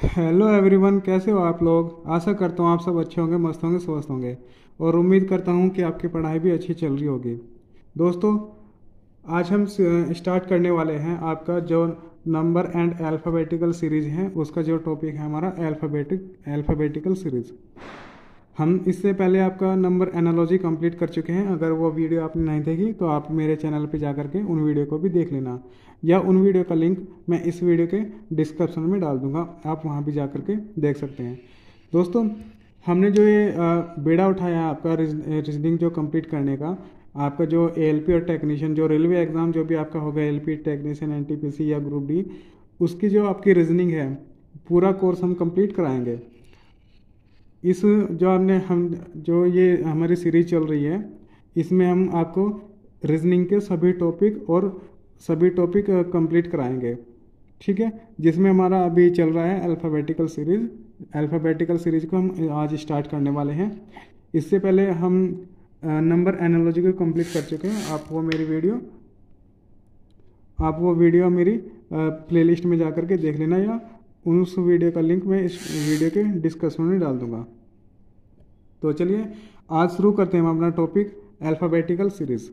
Hello everyone, कैसे हो आप लोग। आशा करता हूँ आप सब अच्छे होंगे, मस्त होंगे, स्वस्थ होंगे और उम्मीद करता हूँ कि आपकी पढ़ाई भी अच्छी चल रही होगी। दोस्तों, आज हम स्टार्ट करने वाले हैं आपका जो नंबर एंड अल्फ़ाबेटिकल सीरीज है, उसका जो टॉपिक है हमारा अल्फ़ाबेटिकल सीरीज। हम इससे पहले आपका नंबर एनालॉजी कंप्लीट कर चुके हैं। अगर वो वीडियो आपने नहीं देखी तो आप मेरे चैनल पे जा करके उन वीडियो को भी देख लेना, या उन वीडियो का लिंक मैं इस वीडियो के डिस्क्रिप्शन में डाल दूंगा, आप वहाँ भी जा करके देख सकते हैं। दोस्तों, हमने जो ये बेड़ा उठाया आपका रीजनिंग जो कंप्लीट करने का, आपका जो एएलपी और टेक्नीशियन जो रेलवे एग्ज़ाम जो भी आपका होगा, एएलपी टेक्नीशियन एनटीपीसी या ग्रुप डी, उसकी जो आपकी रीजनिंग है पूरा कोर्स हम कंप्लीट कराएंगे। इस जो आपने हम जो ये हमारी सीरीज चल रही है, इसमें हम आपको रीजनिंग के सभी टॉपिक कंप्लीट कराएंगे। ठीक है, जिसमें हमारा अभी चल रहा है अल्फ़ाबेटिकल सीरीज को हम आज स्टार्ट करने वाले हैं। इससे पहले हम नंबर एनालॉजी को कंप्लीट कर चुके हैं। आप वो वीडियो मेरी प्लेलिस्ट में जा करके देख लेना, या उस वीडियो का लिंक मैं इस वीडियो के डिस्क्रिप्शन में डाल दूंगा। तो चलिए आज शुरू करते हैं हम अपना topic alphabetical series.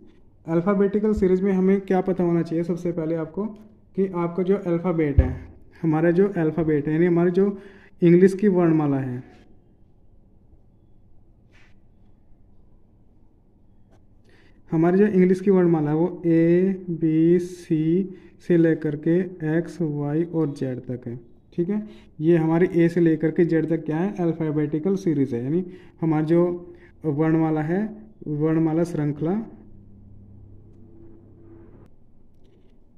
Alphabetical series में हमें क्या पता होना चाहिए सबसे पहले आपको, कि आपका जो अल्फ़ाबेट है, हमारा जो अल्फ़ाबेट है यानी हमारी जो इंग्लिश की वर्णमाला है, हमारी जो इंग्लिश की वर्णमाला है वो A B C से लेकर के X Y और Z तक है। ठीक है, ये हमारी A से लेकर के Z तक क्या है, अल्फ़ाबेटिकल सीरीज़ है। यानी हमारी जो वर्णमाला है, वर्णमाला श्रृंखला,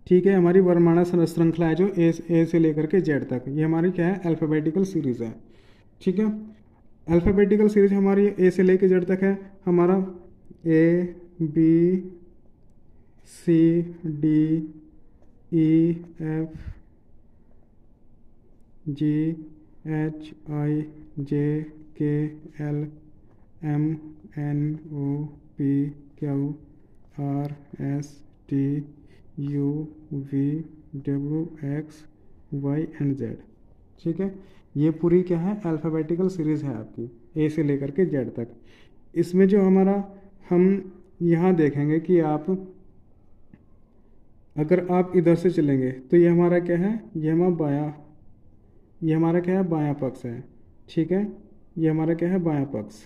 ठीक है, हमारी वर्णमाला श्रृंखला है जो ए से लेकर के Z तक, ये हमारी क्या है, अल्फ़ाबेटिकल सीरीज़ है। ठीक है, अल्फ़ाबेटिकल सीरीज हमारी ए से लेकर Z तक है। हमारा ABCDEFGHIJKLMNOP, एंड Z। ठीक है, ये पूरी क्या है, अल्फ़ाबेटिकल सीरीज़ है आपकी ए से लेकर के जेड तक। इसमें जो हमारा हम यहाँ देखेंगे कि अगर आप इधर से चलेंगे तो ये हमारा क्या है, ये हमारा क्या है, बायां पक्ष है। ठीक है, ये हमारा क्या है, बायां पक्ष।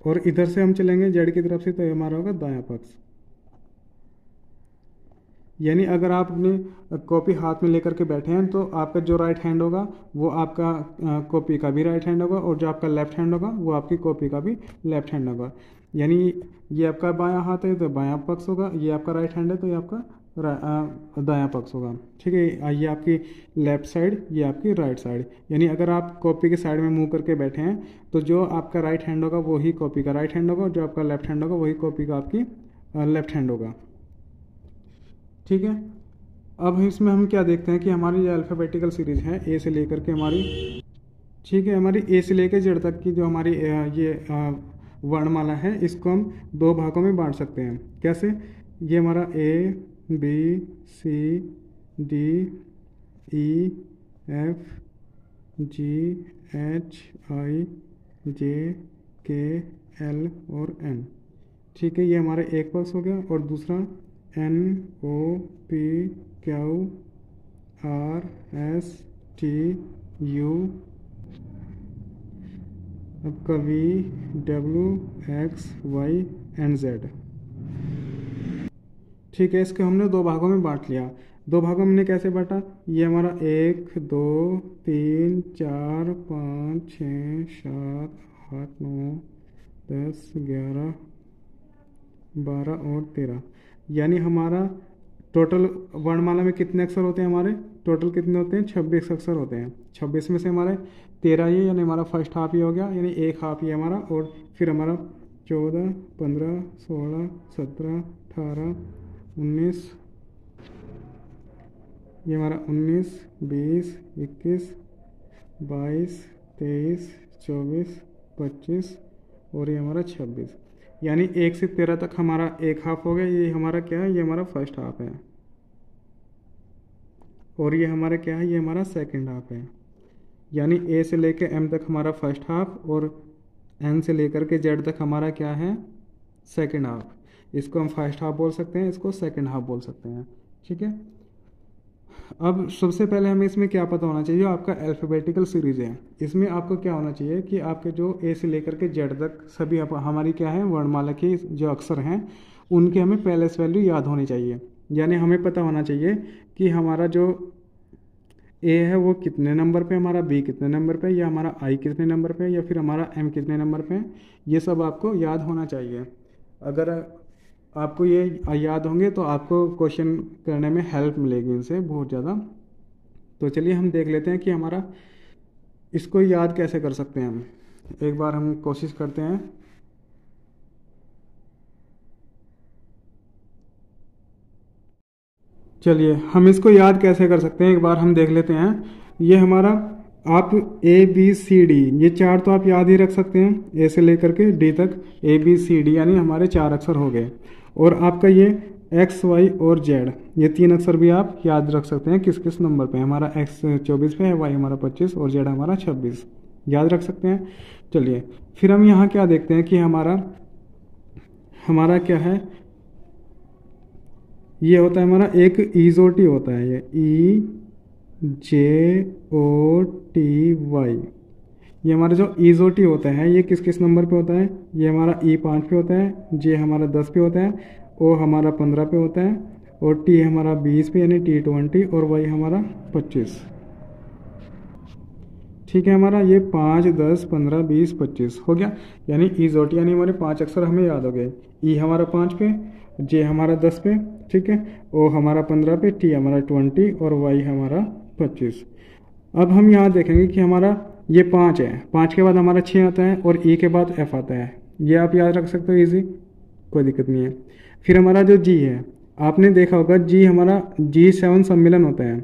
और इधर से हम चलेंगे जेड की तरफ से तो ये हमारा होगा दायां पक्ष। यानी अगर आप अपनी कॉपी हाथ में लेकर के बैठे हैं तो आपका जो राइट हैंड होगा वो आपका कॉपी का भी राइट हैंड होगा, और जो आपका लेफ्ट हैंड होगा वो आपकी कॉपी का भी लेफ्ट हैंड होगा। यानी ये आपका बायां हाथ है तो बायां पक्ष होगा, ये आपका राइट हैंड है तो ये आपका दायां पक्ष होगा। ठीक है, ये आपकी लेफ्ट साइड, ये आपकी राइट साइड। यानी अगर आप कॉपी के साइड में मुंह करके बैठे हैं तो जो आपका राइट हैंड होगा वही कॉपी का राइट हैंड होगा, और जो आपका लेफ्ट हैंड होगा वही कॉपी का आपकी लेफ्ट हैंड होगा। ठीक है, अब इसमें हम क्या देखते हैं कि हमारी जो अल्फ़ाबेटिकल सीरीज है ए से लेकर के हमारी, ठीक है, हमारी ए से लेकर जेड तक की जो हमारी ये वर्णमाला है, इसको हम दो भागों में बांट सकते हैं। कैसे, ये हमारा ABCDEFGHIJKL और N। ठीक है, ये हमारा एक पक्ष हो गया, और दूसरा NOPQRSTU, आपका VWXY एंड Z। ठीक है, इसको हमने दो भागों में बांट लिया। दो भागों में हमने कैसे बांटा, ये हमारा 1 2 3 4 5 6 7 8 9 10 11 12 और 13। यानी हमारा टोटल वर्णमाला में कितने अक्षर होते हैं, हमारे टोटल कितने होते हैं, 26 अक्षर होते हैं। 26 में से हमारे 13 ये, यानी हमारा फर्स्ट हाफ ये हो गया, यानी एक हाफ ये हमारा, और फिर हमारा 14 15 16 17 18 19, ये हमारा 19 20 21 22 23 24 25 और ये हमारा 26। यानी 1 से 13 तक हमारा एक हाफ हो गया। ये हमारा क्या है, ये हमारा फर्स्ट हाफ है। और ये हमारा क्या है, ये हमारा सेकंड हाफ है। यानी ए से लेकर एम तक हमारा फर्स्ट हाफ और एन से लेकर के जेड तक हमारा क्या है, सेकंड हाफ। इसको हम फर्स्ट हाफ बोल सकते हैं, इसको सेकंड हाफ बोल सकते हैं। ठीक है। अब सबसे पहले हमें इसमें क्या पता होना चाहिए, जो आपका अल्फ़ाबेटिकल सीरीज है इसमें आपको क्या होना चाहिए कि आपके जो ए से लेकर के जेड तक सभी हमारी क्या है, वर्णमाला के जो अक्षर हैं उनके हमें पहले से वैल्यू याद होनी चाहिए। यानी हमें पता होना चाहिए कि हमारा जो ए है वो कितने नंबर पे, हमारा बी कितने नंबर पे, या हमारा आई कितने नंबर पे, या फिर हमारा एम कितने नंबर पे। ये सब आपको याद होना चाहिए। अगर आपको ये याद होंगे तो आपको क्वेश्चन करने में हेल्प मिलेगी इनसे बहुत ज़्यादा। तो चलिए हम देख लेते हैं कि हमारा इसको याद कैसे कर सकते हैं। हम एक बार हम कोशिश करते हैं। चलिए हम इसको याद कैसे कर सकते हैं, एक बार हम देख लेते हैं। ये हमारा आप ए बी सी डी, ये चार तो आप याद ही रख सकते हैं, ए से लेकर के डी तक ए बी सी डी, यानी हमारे चार अक्षर हो गए। और आपका ये एक्स वाई और जेड, ये तीन अक्षर भी आप याद रख सकते हैं किस किस नंबर पे। हमारा एक्स 24 पे है, वाई हमारा 25 और जेड हमारा 26, याद रख सकते हैं। चलिए फिर हम यहाँ क्या देखते हैं कि हमारा क्या है, ये होता है हमारा एक ईजोटी होता है, ये ई जे ओ टी वाई। ये हमारा जो ईजोटी होता है ये किस किस नंबर पे होता है, ये हमारा ई 5 पे होता है, जे हमारा 10 पे होता है, ओ हमारा 15 पे होता है, और टी हमारा 20 पे यानी टी 20, और वाई हमारा 25। ठीक है, हमारा ये 5 10 15 20 25 हो गया। यानी ईजोटी यानी हमारे 5 अक्षर हमें याद हो गए। ई हमारा 5 पे, जे हमारा 10 पे, ठीक है, ओ हमारा 15 पे, टी हमारा 20 और वाई हमारा 25। अब हम यहाँ देखेंगे कि हमारा ये 5 है, 5 के बाद हमारा 6 आता है और ई के बाद एफ आता है। ये आप याद रख सकते हो इजी, कोई दिक्कत नहीं है। फिर हमारा जो जी है, आपने देखा होगा जी हमारा G7 सम्मेलन होता है।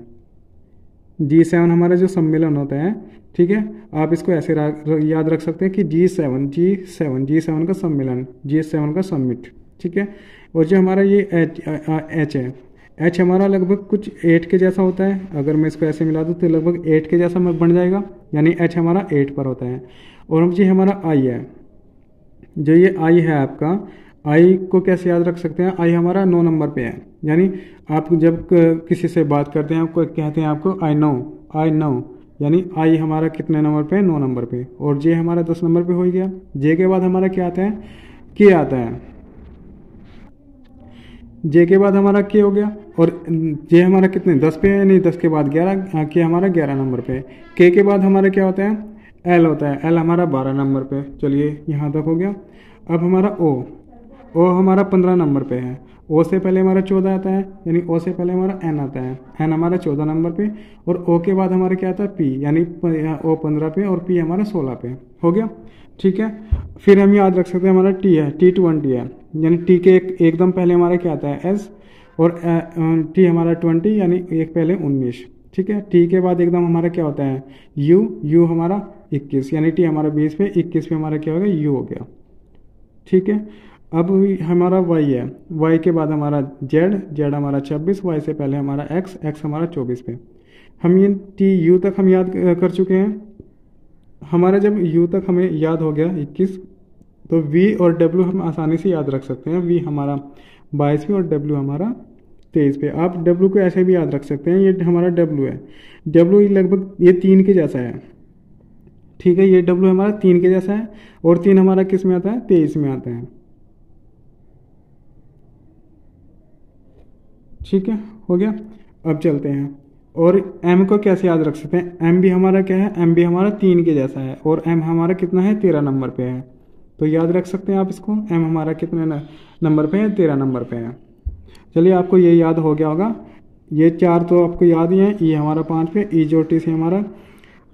G7 हमारा जो सम्मेलन होता है, ठीक है, आप इसको ऐसे याद रख सकते हैं कि G7 का सम्मेलन, G7 का समिट। ठीक है। और जो हमारा ये एच है, एच हमारा लगभग कुछ 8 के जैसा होता है। अगर मैं इसको ऐसे मिला दूँ तो लगभग 8 के जैसा बन जाएगा, यानी एच हमारा 8 पर होता है। और अब जी हमारा आई है, जो ये आई है आपका, आई को कैसे याद रख सकते हैं, आई हमारा 9 नंबर पे है। यानी आप जब किसी से बात करते हैं आपको कहते हैं आपको आई नो, यानी आई हमारा कितने नंबर पे, 9 नंबर पे। और जे हमारा 10 नंबर पे हो ही गया। जे के बाद हमारा क्या आता है, के आता है। जे के बाद हमारा के हो गया। और जे हमारा कितने, 10 पे है, नहीं 10 के बाद 11, के हमारा 11 नंबर पे। के बाद हमारा क्या होता है, एल होता है, एल हमारा 12 नंबर पे। चलिए यहाँ तक हो गया। अब हमारा ओ हमारा 15 नंबर पे है। ओ से पहले हमारा 14 आता है, यानी ओ से पहले हमारा एन आता है, एन हमारा 14 नंबर पे। और ओ के बाद हमारा क्या आता है, पी, यानी ओ 15 पे और पी हमारा 16 पे हो गया। ठीक है। फिर हम याद रख सकते हैं हमारा टी है, टी 20 है, यानी टी के एकदम पहले हमारा क्या आता है, एस, और टी हमारा 20 यानी एक पहले 19। ठीक है। टी के बाद एकदम हमारा क्या होता है, यू हमारा 21, यानी टी हमारा 20 पे, 21 पे हमारा क्या हो गया, यू हो गया। ठीक है। अब हमारा वाई है, वाई के बाद हमारा जेड हमारा 26, वाई से पहले हमारा एक्स हमारा 24 पे। हम ये टी यू तक हम याद कर चुके हैं। हमारा जब यू तक हमें याद हो गया 21, तो वी और डब्ल्यू हम आसानी से याद रख सकते हैं। वी हमारा 22 पे और डब्ल्यू हमारा 23 पे। आप डब्ल्यू को ऐसे भी याद रख सकते हैं, ये हमारा डब्ल्यू है, डब्ल्यू लगभग ये 3 के जैसा है। ठीक है, ये डब्ल्यू हमारा 3 के जैसा है, और 3 हमारा किस में आता है, 23 में आता है। ठीक है, हो गया। अब चलते हैं, और m को कैसे याद रख सकते हैं, m भी हमारा क्या है, m भी हमारा 3 के जैसा है, और m हमारा कितना है, 13 नंबर पे है। तो याद रख सकते हैं आप इसको, m हमारा कितने नंबर पे है, 13 नंबर पे है। चलिए आपको ये याद हो गया होगा। ये 4 तो आपको याद ही है। ई हमारा 5 पे, ई जो टी से हमारा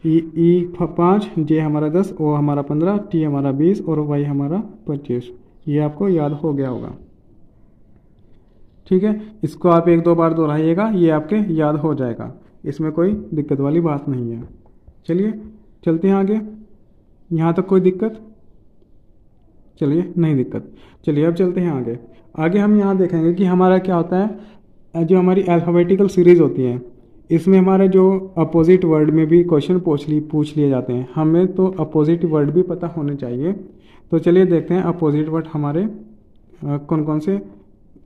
ई 5, जे हमारा 10, ओ हमारा 15, टी हमारा 20 और वाई हमारा 25। ये आपको याद हो गया होगा। ठीक है, इसको आप 1-2 बार दोहराइएगा, ये आपके याद हो जाएगा, इसमें कोई दिक्कत वाली बात नहीं है। चलिए चलते हैं आगे। यहाँ तक कोई दिक्कत, चलिए नहीं दिक्कत। चलिए अब चलते हैं आगे। आगे हम यहाँ देखेंगे कि हमारा क्या होता है, जो हमारी अल्फ़ाबेटिकल सीरीज़ होती है इसमें हमारे जो अपोजिट वर्ड में भी क्वेश्चन पूछ लिए जाते हैं। हमें तो अपोजिट वर्ड भी पता होने चाहिए। तो चलिए देखते हैं अपोजिट वर्ड हमारे कौन कौन से,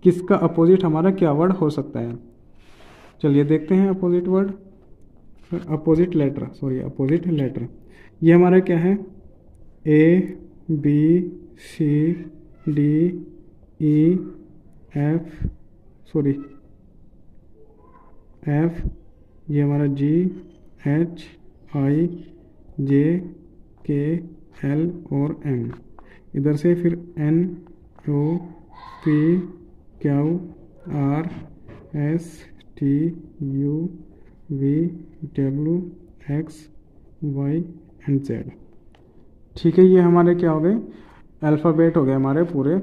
किसका अपोजिट हमारा क्या वर्ड हो सकता है। चलिए देखते हैं अपोजिट वर्ड। अपोजिट लेटर ये हमारा क्या है, A B C D E F, ये हमारा जी एच आई जे के एल और एम, इधर से फिर N O P Q R S T U V W X Y and Z. ठीक है, ये हमारे क्या हो गए, अल्फ़ाबेट हो गए हमारे पूरे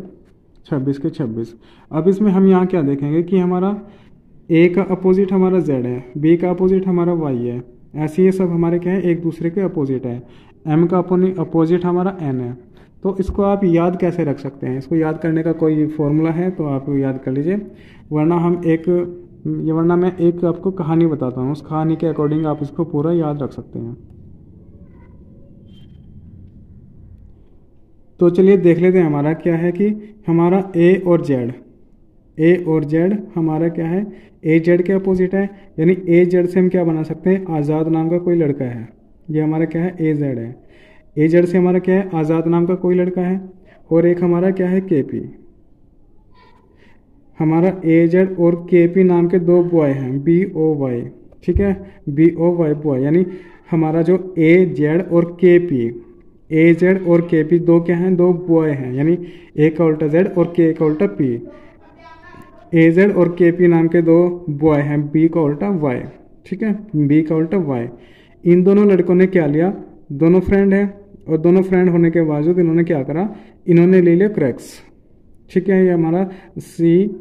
26 के 26। अब इसमें हम यहाँ क्या देखेंगे कि हमारा ए का अपोजिट हमारा जेड है, बी का अपोजिट हमारा वाई है, ऐसे ये सब हमारे क्या है, एक दूसरे के अपोजिट है। एम का अपोजिट हमारा एन है। तो इसको आप याद कैसे रख सकते हैं, इसको याद करने का कोई फॉर्मूला है तो आप याद कर लीजिए, वरना मैं एक आपको कहानी बताता हूँ, उस कहानी के अकॉर्डिंग आप इसको पूरा याद रख सकते हैं। तो चलिए देख लेते हैं हमारा क्या है कि हमारा ए और जेड हमारा क्या है, ए जेड के अपोजिट है, यानी ए जेड से हम क्या बना सकते हैं, आज़ाद नाम का कोई लड़का है, ये हमारा क्या है, ए जेड है। ए जेड से हमारा क्या है, आज़ाद नाम का कोई लड़का है, और एक हमारा क्या है, के पी। हमारा ए जेड और के पी नाम के दो बॉय हैं, बी ओ वाई, ठीक है, बी ओ वाई बॉय, यानी हमारा जो ए जेड और के पी, ए जेड और के पी दो क्या हैं, दो बॉय हैं, यानी ए का उल्टा जेड और के का उल्टा पी। ए जेड और के पी नाम के दो बॉय हैं, बी का उल्टा वाई, ठीक है, बी का उल्टा वाई। इन दोनों लड़कों ने क्या लिया, दोनों फ्रेंड है, और दोनों फ्रेंड होने के बावजूद इन्होंने क्या करा, इन्होंने ले लिया क्रैक्स, ठीक है, ये हमारा सी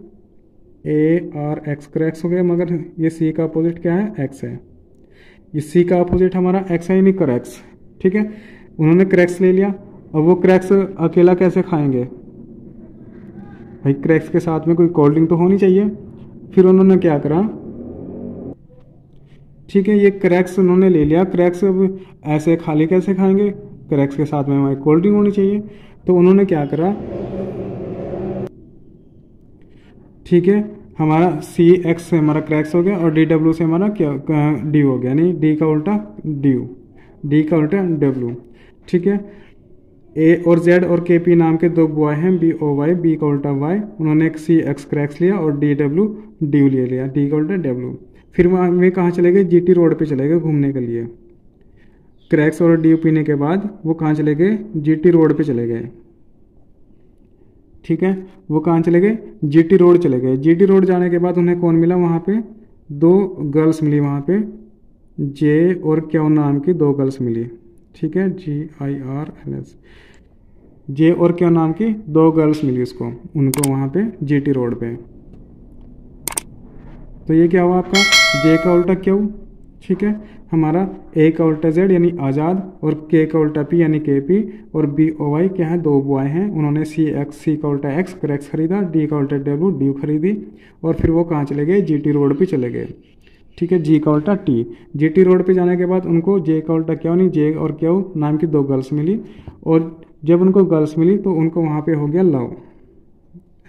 ए आर एक्स क्रैक्स हो गया, मगर ये सी का अपोजिट क्या है, एक्स है। ये सी का अपोजिट हमारा एक्स है, यानी क्रैक्स, ठीक है। उन्होंने क्रैक्स ले लिया, अब वो क्रैक्स अकेला कैसे खाएंगे भाई, क्रैक्स के साथ में कोई कोल्ड ड्रिंक तो होनी चाहिए। फिर उन्होंने क्या करा, ठीक है, ये क्रैक्स उन्होंने ले लिया, क्रैक्स अब ऐसे खाली कैसे खाएंगे, क्रैक्स के साथ में हमारी कोल्ड ड्रिंक होनी चाहिए। तो उन्होंने क्या करा, ठीक है, हमारा सी एक्स से हमारा क्रैक्स हो गया, और डी डब्ल्यू से हमारा क्या डी हो गया, यानी डी का उल्टा ड्यू, डी का उल्टा डब्ल्यू, ठीक है। ए और जेड और के पी नाम के दो बॉय हैं, बी ओ वाई, बी का उल्टा वाई, उन्होंने एक सी एक्स क्रैक्स लिया और डी डब्ल्यू ड्यू ले लिया, डी का उल्टा डब्ल्यू। फिर वे कहाँ चले गए, जीटी रोड पे चले गए घूमने के लिए। क्रैक्स और ड्यू पीने के बाद वो कहाँ चले गए, जीटी रोड पे चले गए, ठीक है, वो कहाँ चले गए, जीटी रोड चले गए। जीटी रोड जाने के बाद उन्हें कौन मिला, वहाँ पे दो गर्ल्स मिली, वहाँ पे जे और क्यू नाम की दो गर्ल्स मिली, ठीक है, GIRLS, जे और क्यू नाम की दो गर्ल्स मिली उसको, उनको वहाँ पे जीटी रोड पे। तो ये क्या हुआ आपका, जे का उल्टा क्यू, ठीक है, हमारा ए का उल्टा जेड यानी आज़ाद, और के का उल्टा पी यानी के पी, और बी ओ वाई क्या है, दो बॉय हैं, उन्होंने सी का उल्टा एक्स क्रैक्स खरीदा, डी का उल्टा डब्ल्यू ड्यू खरीदी, और फिर वो कहाँ चले गए, जीटी रोड पे चले गए, ठीक है, जी का उल्टा टी। जीटी रोड पे जाने के बाद उनको जे का उल्टा क्यू नहीं, जे और क्यू नाम की दो गर्ल्स मिली, और जब उनको गर्ल्स मिली तो उनको वहाँ पे हो गया लव,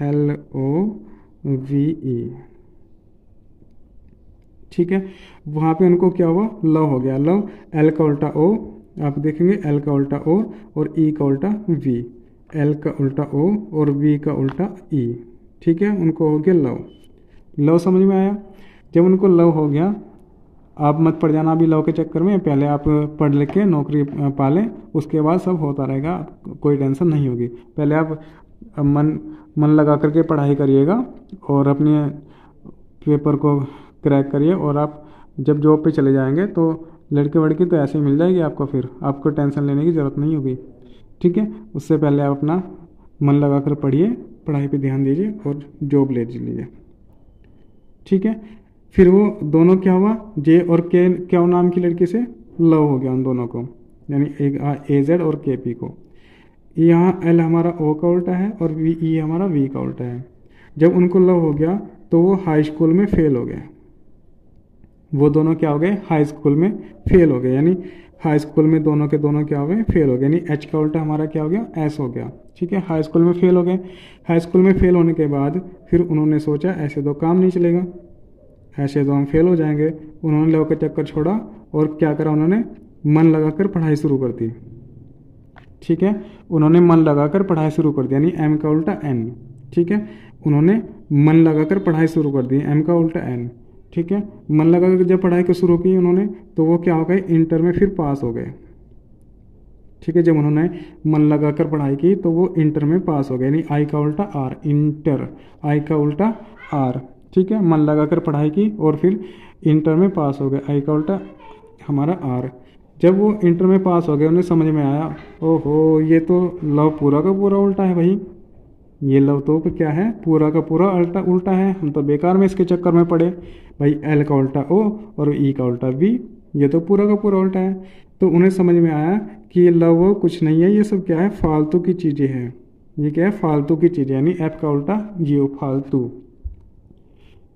LOVE, ठीक है, वहाँ पे उनको क्या हुआ, लव हो गया, लव, एल का उल्टा ओ, आप देखेंगे एल का उल्टा ओ और ई का उल्टा वी, एल का उल्टा ओ और वी का उल्टा ई, ठीक है, उनको हो गया लव। लव समझ में आया। जब उनको लव हो गया, आप मत पड़ जाना अभी लव के चक्कर में, पहले आप पढ़ लिख के नौकरी पालें, उसके बाद सब होता रहेगा, कोई टेंशन नहीं होगी। पहले आप मन लगा करके पढ़ाई करिएगा और अपने पेपर को क्रैक करिए, और आप जब जॉब पे चले जाएंगे तो लड़के वड़की तो ऐसे ही मिल जाएगी आपको, फिर आपको टेंशन लेने की ज़रूरत नहीं होगी, ठीक है। उससे पहले आप अपना मन लगा कर पढ़िए, पढ़ाई पे ध्यान दीजिए और जॉब ले लीजिए, ठीक है। फिर वो दोनों क्या हुआ, जे और के क्या नाम की लड़की से लव हो गया उन दोनों को, यानी एक ए जेड और के पी को। यहाँ एल हमारा ओ का उल्टा है और वी ई हमारा वी का उल्टा है। जब उनको लव हो गया तो वो हाई स्कूल में फेल हो गए, वो दोनों क्या हो गए, हाई स्कूल में फेल हो गए। यानी हाई स्कूल में दोनों के दोनों क्या हो गए, फेल हो गए। यानी एच का उल्टा हमारा क्या हो गया, एस हो गया। ठीक है, हाई स्कूल में फेल हो गए। हाई स्कूल में फेल होने के बाद फिर उन्होंने सोचा ऐसे तो काम नहीं चलेगा, ऐसे तो हम फेल हो जाएंगे। उन्होंने लव का चक्कर छोड़ा और क्या करा, उन्होंने मन लगाकर पढ़ाई शुरू कर दी। ठीक है, उन्होंने मन लगाकर पढ़ाई शुरू कर दी, यानी एम का उल्टा एन। ठीक है, उन्होंने मन लगाकर पढ़ाई शुरू कर दी, एम का उल्टा एन। ठीक है, मन लगाकर जब पढ़ाई को शुरू की उन्होंने, तो वो क्या हो गए, इंटर में फिर पास हो गए। ठीक है, जब उन्होंने मन लगाकर पढ़ाई की तो वो इंटर में पास हो गए, यानी आई का उल्टा आर, इंटर, आई का उल्टा आर। ठीक है, मन लगाकर पढ़ाई की और फिर इंटर में पास हो गए, आई का उल्टा हमारा आर। जब वो इंटर में पास हो गए उन्हें समझ में आया, ओहो ये तो लव पूरा का पूरा उल्टा है भाई, ये लव तो क्या है, पूरा का पूरा उल्टा उल्टा है, हम तो बेकार में इसके चक्कर में पड़े भाई। एल का उल्टा ओ और ई का उल्टा वी, ये तो पूरा का पूरा उल्टा है। तो उन्हें समझ में आया कि ये लव वो कुछ नहीं है, ये सब क्या है, फालतू की चीज़ें हैं। ये क्या है, फालतू की चीज़ें, यानी एफ का उल्टा यू, फालतू।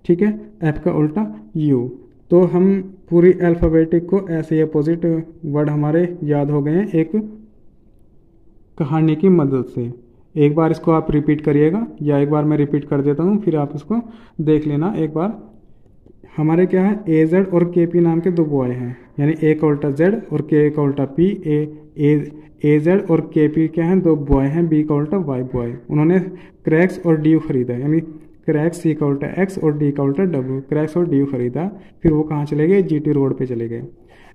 ठीक है, एफ का उल्टा यू। तो हम पूरी अल्फ़ाबेटिक को ऐसे अपोजिट वर्ड हमारे याद हो गए हैं एक कहानी की मदद से। एक बार इसको आप रिपीट करिएगा, या एक बार मैं रिपीट कर देता हूँ, फिर आप इसको देख लेना एक बार। हमारे क्या है, ए जेड और के पी नाम के दो बॉय हैं, यानी ए का उल्टा जेड और के का उल्टा पी। ए जेड और के पी क्या हैं, दो बॉय हैं, बी का उल्टा वाई बॉय। उन्होंने क्रैक्स और ड्यू खरीदा, यानी क्रैक्स सी का उल्टा एक्स और डी का उल्टा डब्ल्यू, क्रैक्स और ड्यू खरीदा। फिर वो कहाँ चले गए, जीटी रोड पे चले गए,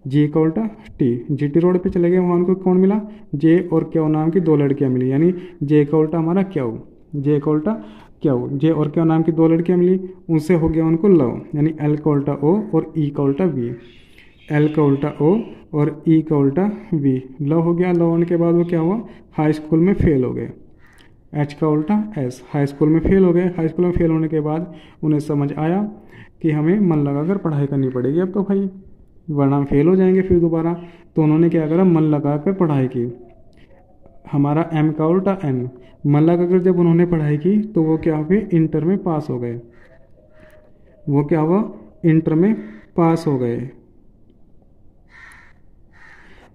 जी का उल्टा टी, जीटी रोड पे चले गए। वहाँ उनको कौन मिला, जे और क्यू नाम की दो लड़कियाँ मिली, यानी जे का उल्टा हमारा क्यू, जे का उल्टा क्यू, जे और क्यू नाम की दो लड़कियाँ मिली, उनसे हो गया उनको लव, यानी एल का उल्टा ओ और ई का उल्टा वी, एल का उल्टा ओ और ई का उल्टा वी, लव हो गया। लव होने के बाद वो क्या हुआ, हाई स्कूल में फेल हो गए, एच का उल्टा एस, हाई स्कूल में फेल हो गए। हाई स्कूल में फेल होने के बाद उन्हें समझ आया कि हमें मन लगाकर पढ़ाई करनी पड़ेगी अब तो भाई, वरना हम फेल हो जाएंगे फिर दोबारा। तो उन्होंने क्या करा, मन लगाकर पढ़ाई की, हमारा एम का उल्टा एन। मन लगाकर जब उन्होंने पढ़ाई की तो वो क्या हुए, इंटर में पास हो गए। वो क्या हुआ, इंटर में पास हो गए।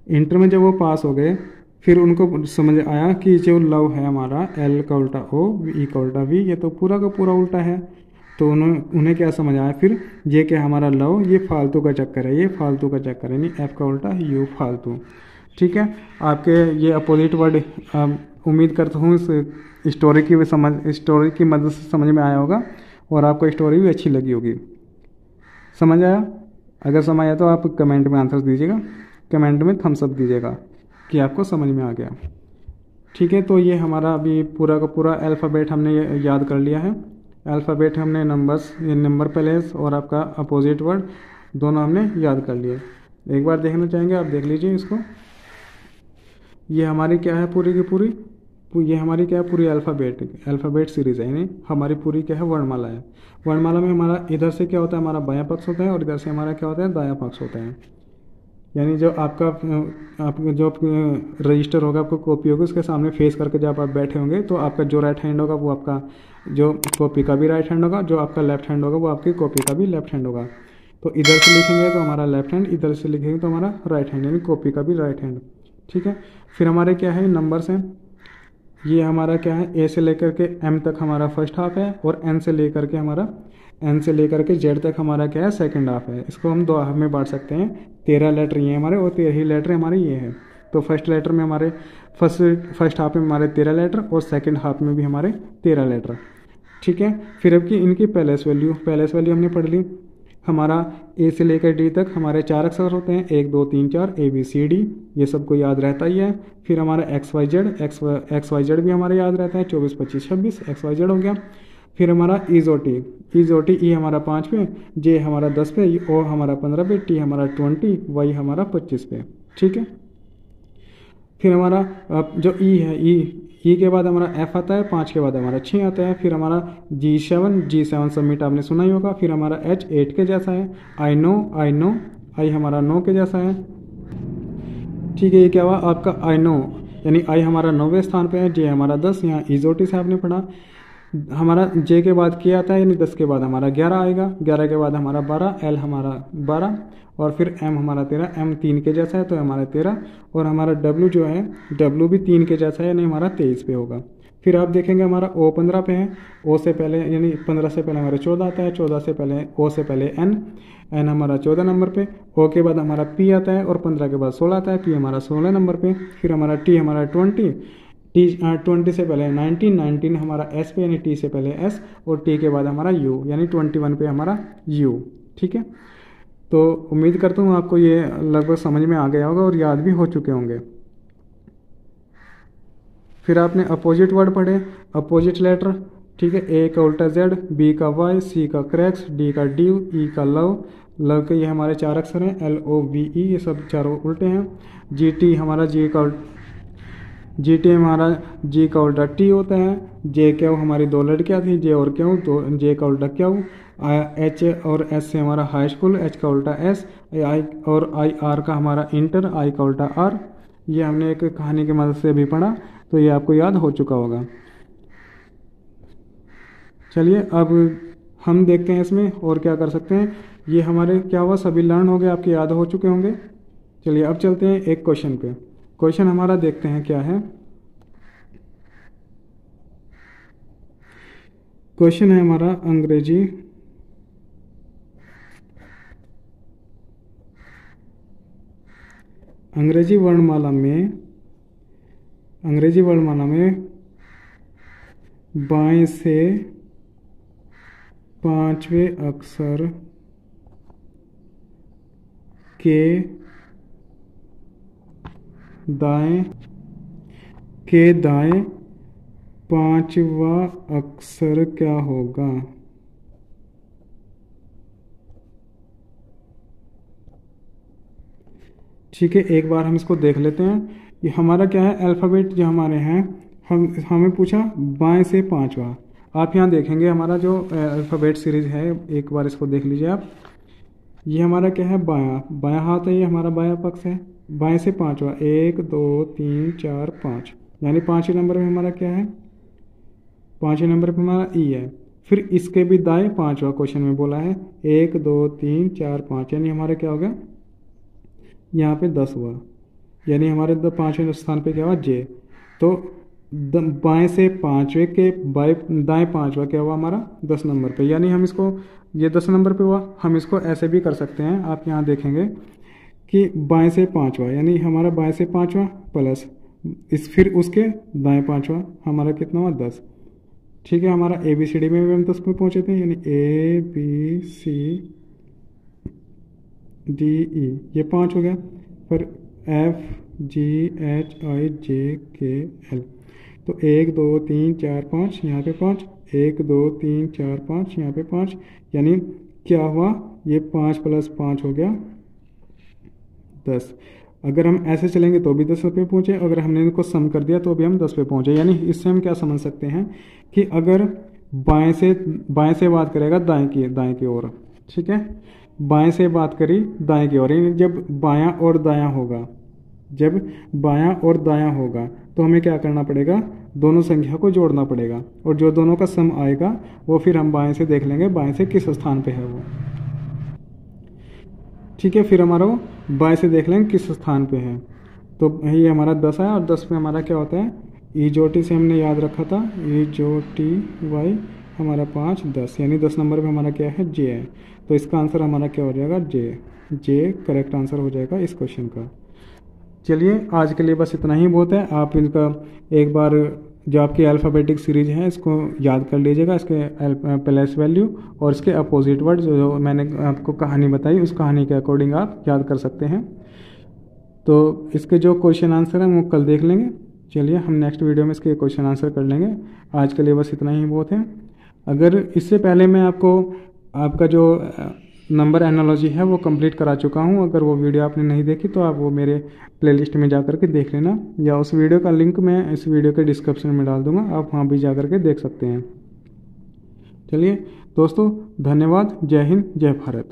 इंटर में जब वो पास हो गए फिर उनको समझ आया कि जो लव है हमारा, एल का उल्टा ओ, ई का उल्टा वी, ये तो पूरा का पूरा उल्टा है। तो उन्हें क्या समझ आया फिर, ये क्या हमारा लव, ये फालतू का चक्कर है, ये फालतू का चक्कर है, यानी एफ का उल्टा यू, फालतू। ठीक है, आपके ये अपोजिट वर्ड उम्मीद करता हूँ इस स्टोरी की मदद से समझ में आया होगा और आपको स्टोरी भी अच्छी लगी होगी। समझ आया? अगर समझ आया तो आप कमेंट में आंसर दीजिएगा, कमेंट में थम्स अप दीजिएगा कि आपको समझ में आ गया। ठीक है, तो ये हमारा अभी पूरा का पूरा अल्फ़ाबेट हमने याद कर लिया है। अल्फ़ाबेट हमने नंबर्स, ये नंबर प्लेस और आपका अपोजिट वर्ड दोनों हमने याद कर लिए। एक बार देखना चाहेंगे आप, देख लीजिए इसको। ये हमारी क्या है, पूरी की पूरी, ये हमारी क्या है, पूरी अल्फ़ाबेट सीरीज़ है, यानी हमारी पूरी क्या है, वर्णमाला है। वर्णमाला में हमारा इधर से क्या होता है, हमारा बायां पक्ष होता है और इधर से हमारा क्या होता है, दायां पक्ष होता है। यानी जो आपका जो रजिस्टर होगा, आपको कॉपी होगी, उसके सामने फेस करके जब आप बैठे होंगे तो आपका जो राइट हैंड होगा वो आपका जो कॉपी का भी राइट हैंड होगा, जो आपका लेफ्ट हैंड होगा वो आपकी कॉपी का भी लेफ्ट हैंड होगा। तो इधर से लिखेंगे तो हमारा लेफ्ट हैंड, इधर से लिखेंगे तो हमारा राइट हैंड, यानी कॉपी का भी राइट हैंड। ठीक है, फिर हमारे क्या है, नंबर्स हैं। ये हमारा क्या है, ए से लेकर के एम तक हमारा फर्स्ट हाफ है और एन से लेकर के जेड तक हमारा क्या है, सेकंड हाफ है। इसको हम दो हाफ में बांट सकते हैं। 13 लेटर ये हमारे और 13 ही लेटर हमारे ये हैं। तो फर्स्ट लेटर में हमारे फर्स्ट हाफ में हमारे 13 लेटर और सेकंड हाफ में भी हमारे 13 लेटर। ठीक है, फिर अब की इनकी पैलेस वैल्यू हमने पढ़ ली। हमारा ए से लेकर डी तक हमारे 4 अक्षर होते हैं, 1 2 3 4, ABCD, ये सबको याद रहता ही है। फिर हमारा XYZ भी हमारे याद रहता है, 24 25 26 XYZ हो गया। फिर हमारा EZOT, ई हमारा 5 पे, जे हमारा 10 पे, ओ हमारा 15 पे, टी हमारा 20, वाई हमारा 25 पे। ठीक है, फिर हमारा जो ई है, ई के बाद हमारा F आता है, 5 के बाद हमारा 6 आता है। फिर हमारा G7 सबमिट आपने सुना ही होगा। फिर हमारा H 8 के जैसा है, आई नो, आई हमारा 9 के जैसा है। ठीक है, ये क्या हुआ आपका आई नो, यानी आई हमारा 9वें स्थान पे है, जे हमारा 10, यहाँ EZOT से आपने पढ़ा। हमारा जे के बाद के आता है, यानी 10 के बाद हमारा 11 आएगा, 11 के बाद हमारा 12, एल हमारा 12 और फिर एम हमारा 13, एम 3 के जैसा है तो हमारा 13 और हमारा डब्ल्यू जो है डब्ल्यू भी 3 के जैसा है यानी हमारा 23 पे होगा। फिर आप देखेंगे हमारा ओ 15 पे है, ओ से पहले यानी 15 से पहले हमारा 14 आता है, 14 से पहले ओ से पहले एन हमारा 14 नंबर पे, ओ के बाद हमारा पी आता है और 15 के बाद 16 आता है, पी हमारा 16 नंबर पे। फिर हमारा टी हमारा 20, टी 20 से पहले 19, 19 हमारा एस पे यानी टी से पहले एस और टी के बाद हमारा यू यानी 21 पे हमारा यू। ठीक है, तो उम्मीद करता हूँ आपको ये लगभग समझ में आ गया होगा और याद भी हो चुके होंगे। फिर आपने अपोजिट वर्ड पढ़े, अपोजिट लेटर। ठीक है, ए का उल्टा जेड, बी का वाई, सी का क्रैक्स, डी का ड्यू, ई का लव, लव के ये हमारे 4 अक्षर हैं, एल ओ वी ई, ये सब चारों उल्टे हैं। जी टी हमारा जी टी हमारा जी का उल्टा टी होता है। जे क्यू हमारी 2 लड़कियाँ थी, जे और क्यू, तो जे का उल्टा क्यू। एच और एस से हमारा हाई स्कूल, एच का उल्टा एस, आई और आई आर का हमारा इंटर, आई का उल्टा आर। ये हमने एक कहानी की मदद से भी पढ़ा तो ये आपको याद हो चुका होगा। चलिए अब हम देखते हैं इसमें और क्या कर सकते हैं। ये हमारे क्या हुआ, सभी लर्न हो गए, आपके याद हो चुके होंगे। चलिए अब चलते हैं एक क्वेश्चन पे। क्वेश्चन हमारा देखते हैं क्या है। क्वेश्चन है हमारा अंग्रेजी वर्णमाला में बाएं से 5वें अक्षर के दाएं 5वां अक्षर क्या होगा। ठीक है, एक बार हम इसको देख लेते हैं। ये हमारा क्या है, अल्फ़ाबेट जो हमारे हैं, हमें पूछा बाएं से 5वां। आप यहाँ देखेंगे हमारा जो अल्फ़ाबेट सीरीज है, एक बार इसको देख लीजिए आप। ये हमारा क्या है, बायां हाथ है, ये हमारा बायां पक्ष है। बाएं से 5वां 1 2 3 4 5 यानी 5वें नंबर पे हमारा क्या है, 5वें नंबर पे हमारा ई है। फिर इसके भी दाएं 5वां क्वेश्चन में बोला है 1 2 3 4 5 यानी हमारा क्या हो गया, यहाँ पे 10 हुआ यानी हमारे 5वें स्थान पे क्या हुआ, जे। तो बाएं से 5वें के दाएं 5वां क्या हुआ हमारा 10 नंबर पे, यानी हम इसको, ये 10 नंबर पे हुआ, हम इसको ऐसे भी कर सकते हैं। आप यहाँ देखेंगे कि बाएं से 5वां यानी हमारा बाएं से 5वां प्लस फिर उसके दाएं 5वां हमारा कितना हुआ 10। ठीक है, हमारा ए बी सी डी में भी हम 10 पे पहुँचे थे, यानी ए बी सी डी ई ये 5 हो गया। फिर एफ जी एच आई जे के एल, तो 1 2 3 4 5 यहाँ पे 5, 1 2 3 4 5 यहाँ पे 5, यानी क्या हुआ, ये 5 + 5 हो गया 10। अगर हम ऐसे चलेंगे तो भी 10 पे पहुँचे, अगर हमने इनको सम कर दिया तो भी हम 10 पे पहुँचे। यानी इससे हम क्या समझ सकते हैं कि अगर बाएं से बात करेगा दाएं की ओर, ठीक है, बाएं से बात करी दाएं की ओर, यानी जब बायां और दायां होगा तो हमें क्या करना पड़ेगा, दोनों संख्या को जोड़ना पड़ेगा और जो दोनों का सम आएगा वो फिर हम बाएं से देख लेंगे बाएं से किस स्थान पे है वो। ठीक है, फिर हमारा वो बाएं से देख लेंगे किस स्थान पे है। तो ये हमारा 10 है और 10 में हमारा क्या होता है, ई जो टी से हमने याद रखा था, ई जो टी वाई हमारा 5 10 यानी 10 नंबर पे हमारा क्या है, जे है। तो इसका आंसर हमारा क्या हो जाएगा, जे करेक्ट आंसर हो जाएगा इस क्वेश्चन का। चलिए आज के लिए बस इतना ही बहुत है। आप इनका एक बार जो आपकी अल्फ़ाबेटिक सीरीज है इसको याद कर लीजिएगा, इसके प्लेस वैल्यू और इसके अपोजिट वर्ड जो मैंने आपको कहानी बताई उस कहानी के अकॉर्डिंग आप याद कर सकते हैं। तो इसके जो क्वेश्चन आंसर हैं वो कल देख लेंगे। चलिए हम नेक्स्ट वीडियो में इसके क्वेश्चन आंसर कर लेंगे। आज के लिए बस इतना ही बहुत है। अगर इससे पहले मैं आपको आपका जो नंबर एनालॉजी है वो कंप्लीट करा चुका हूँ, अगर वो वीडियो आपने नहीं देखी तो आप वो मेरे प्लेलिस्ट में जा कर के देख लेना, या उस वीडियो का लिंक मैं इस वीडियो के डिस्क्रिप्शन में डाल दूँगा, आप वहाँ भी जा कर के देख सकते हैं। चलिए दोस्तों, धन्यवाद। जय हिंद, जय भारत।